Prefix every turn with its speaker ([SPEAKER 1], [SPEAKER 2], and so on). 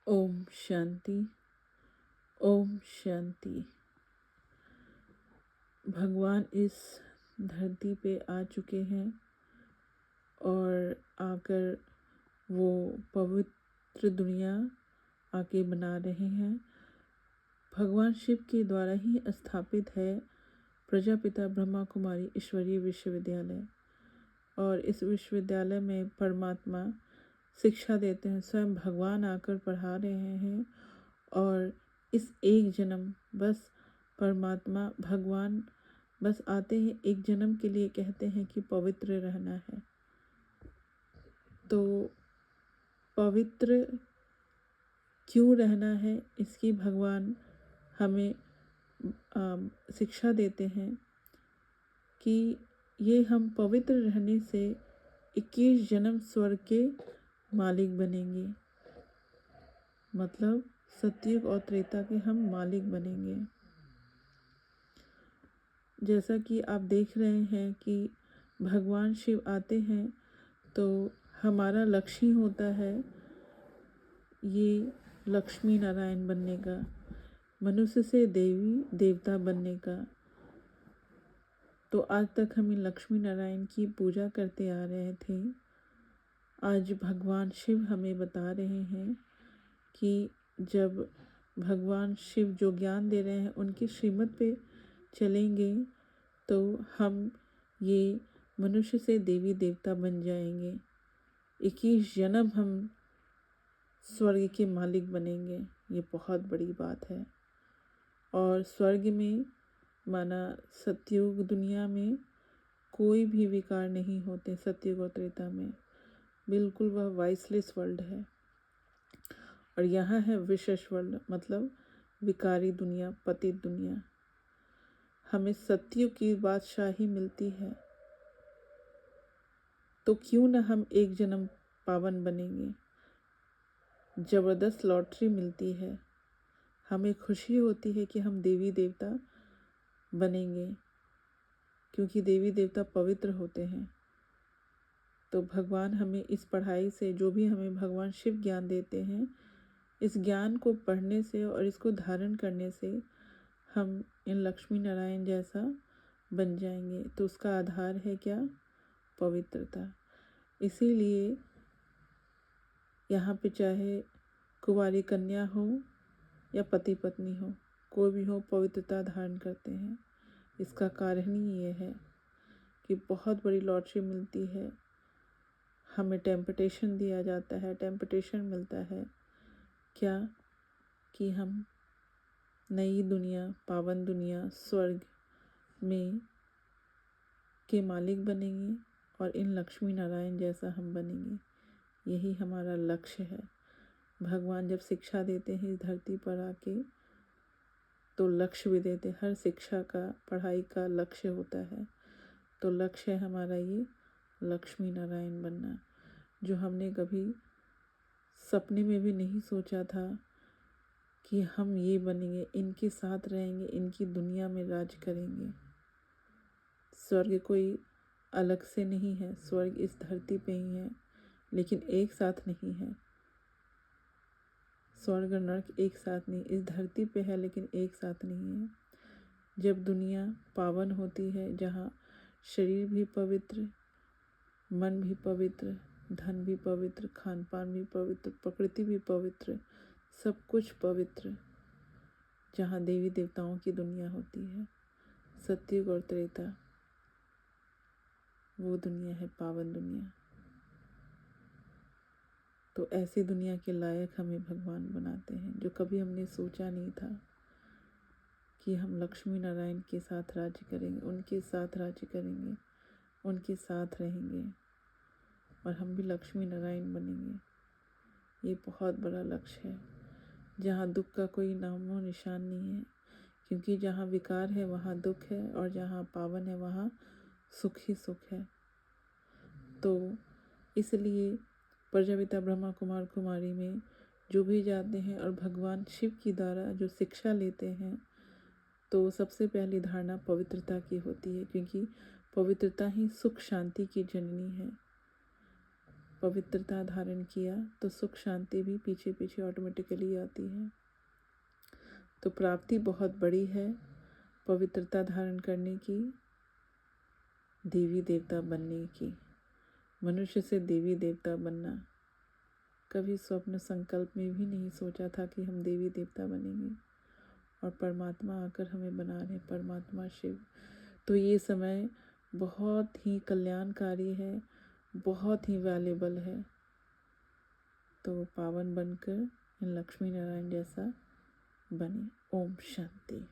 [SPEAKER 1] ओम शांति। ओम शांति। भगवान इस धरती पे आ चुके हैं और आकर वो पवित्र दुनिया आके बना रहे हैं। भगवान शिव के द्वारा ही स्थापित है प्रजापिता ब्रह्मा कुमारी ईश्वरीय विश्वविद्यालय, और इस विश्वविद्यालय में परमात्मा शिक्षा देते हैं। स्वयं भगवान आकर पढ़ा रहे हैं और इस एक जन्म बस परमात्मा भगवान बस आते हैं, एक जन्म के लिए कहते हैं कि पवित्र रहना है। तो पवित्र क्यों रहना है इसकी भगवान हमें शिक्षा देते हैं कि ये हम पवित्र रहने से 21 जन्म स्वर्ग के मालिक बनेंगे। मतलब सतयुग और त्रेता के हम मालिक बनेंगे। जैसा कि आप देख रहे हैं कि भगवान शिव आते हैं तो हमारा लक्ष्य ही होता है ये लक्ष्मी नारायण बनने का, मनुष्य से देवी देवता बनने का। तो आज तक हम इन लक्ष्मी नारायण की पूजा करते आ रहे थे। आज भगवान शिव हमें बता रहे हैं कि जब भगवान शिव जो ज्ञान दे रहे हैं उनकी श्रीमत पे चलेंगे तो हम ये मनुष्य से देवी देवता बन जाएंगे। 21 जन्म हम स्वर्ग के मालिक बनेंगे। ये बहुत बड़ी बात है। और स्वर्ग में माना सतयुग दुनिया में कोई भी विकार नहीं होते। सतयुग और त्रेता में बिल्कुल वह वाइसलेस वर्ल्ड है। और यहाँ है विशेष वर्ल्ड, मतलब विकारी दुनिया, पतित दुनिया। हमें सतयुग की बादशाही मिलती है तो क्यों न हम एक जन्म पावन बनेंगे। ज़बरदस्त लॉटरी मिलती है। हमें खुशी होती है कि हम देवी देवता बनेंगे क्योंकि देवी देवता पवित्र होते हैं। तो भगवान हमें इस पढ़ाई से, जो भी हमें भगवान शिव ज्ञान देते हैं, इस ज्ञान को पढ़ने से और इसको धारण करने से हम इन लक्ष्मी नारायण जैसा बन जाएंगे। तो उसका आधार है क्या? पवित्रता। इसीलिए यहाँ पे चाहे कुंवारी कन्या हो या पति पत्नी हो, कोई भी हो, पवित्रता धारण करते हैं। इसका कारण ही ये है कि बहुत बड़ी लॉटरी मिलती है। हमें टेम्पटेशन दिया जाता है, टेम्पटेशन मिलता है क्या? कि हम नई दुनिया, पावन दुनिया, स्वर्ग में के मालिक बनेंगे और इन लक्ष्मी नारायण जैसा हम बनेंगे। यही हमारा लक्ष्य है। भगवान जब शिक्षा देते हैं इस धरती पर आके तो लक्ष्य भी देते। हर शिक्षा का, पढ़ाई का लक्ष्य होता है। तो लक्ष्य है हमारा ये लक्ष्मी नारायण बनना, जो हमने कभी सपने में भी नहीं सोचा था कि हम ये बनेंगे, इनके साथ रहेंगे, इनकी दुनिया में राज करेंगे। स्वर्ग कोई अलग से नहीं है, स्वर्ग इस धरती पे ही है, लेकिन एक साथ नहीं है। स्वर्ग और नरक एक साथ नहीं, इस धरती पे है लेकिन एक साथ नहीं है। जब दुनिया पावन होती है, जहाँ शरीर भी पवित्र, मन भी पवित्र, धन भी पवित्र, खान पान भी पवित्र, प्रकृति भी पवित्र, सब कुछ पवित्र, जहाँ देवी देवताओं की दुनिया होती है, सतयुग और त्रेता, वो दुनिया है पावन दुनिया। तो ऐसी दुनिया के लायक हमें भगवान बनाते हैं, जो कभी हमने सोचा नहीं था कि हम लक्ष्मी नारायण के साथ राज्य करेंगे, उनके साथ राज्य करेंगे, उनके साथ रहेंगे और हम भी लक्ष्मी नारायण बनेंगे। ये बहुत बड़ा लक्ष्य है, जहाँ दुख का कोई नामो निशान नहीं है, क्योंकि जहाँ विकार है वहाँ दुख है और जहाँ पावन है वहाँ सुख ही सुख है। तो इसलिए प्रजापिता ब्रह्मा कुमार कुमारी में जो भी जाते हैं और भगवान शिव की द्वारा जो शिक्षा लेते हैं, तो सबसे पहली धारणा पवित्रता की होती है, क्योंकि पवित्रता ही सुख शांति की जननी है। पवित्रता धारण किया तो सुख शांति भी पीछे पीछे ऑटोमेटिकली आती है। तो प्राप्ति बहुत बड़ी है पवित्रता धारण करने की, देवी देवता बनने की। मनुष्य से देवी देवता बनना कभी स्वप्न संकल्प में भी नहीं सोचा था कि हम देवी देवता बनेंगे, और परमात्मा आकर हमें बना रहे, परमात्मा शिव। तो ये समय बहुत ही कल्याणकारी है, बहुत ही वैल्यूबल है। तो पावन बनकर लक्ष्मी नारायण जैसा बने। ओम शांति।